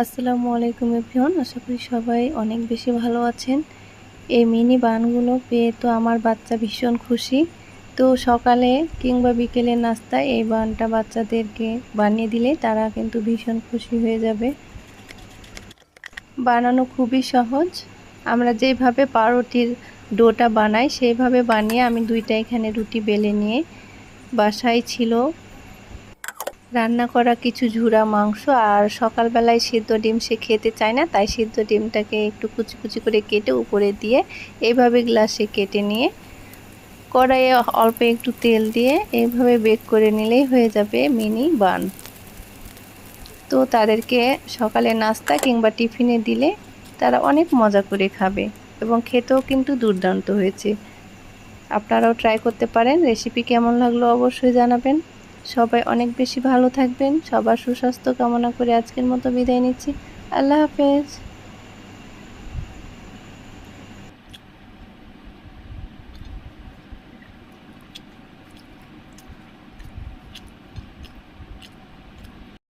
আসসালামু আলাইকুম এভরিওয়ান, আশা করি সবাই অনেক বেশি ভালো আছেন। এই মিনি বানগুলো পেয়ে তো আমার বাচ্চা ভীষণ খুশি। তো সকালে কিংবা বিকেলের নাস্তায় এই বানটা বাচ্চাদেরকে বানিয়ে দিলে তারা কিন্তু ভীষণ খুশি হয়ে যাবে। বানানো খুবই সহজ। আমরা যেভাবে পাউরুটির ডোটা বানাই সেইভাবে বানিয়ে আমি দুইটা এখানে রুটি বেলে নিয়ে বাসায় ছিল রান্না করা কিছু ঝুরা মাংস আর সকালবেলায় সিদ্ধ ডিম সে খেতে চায় না, তাই সিদ্ধ ডিমটাকে একটু কুচি কুচি করে কেটে উপরে দিয়ে এইভাবে গ্লাসে কেটে নিয়ে কড়াইয়ে অল্প একটু তেল দিয়ে এইভাবে বেক করে নিলেই হয়ে যাবে মিনি বান। তো তাদেরকে সকালে নাস্তা কিংবা টিফিনে দিলে তারা অনেক মজা করে খাবে এবং খেতেও কিন্তু দুর্দান্ত হয়েছে। আপনারাও ট্রাই করতে পারেন। রেসিপি কেমন লাগলো অবশ্যই জানাবেন। সবাই অনেক বেশি ভালো থাকবেন। সবার সুস্বাস্থ্য কামনা করে আজকের মতো বিদায় নিচ্ছি। আল্লাহ হাফেজ।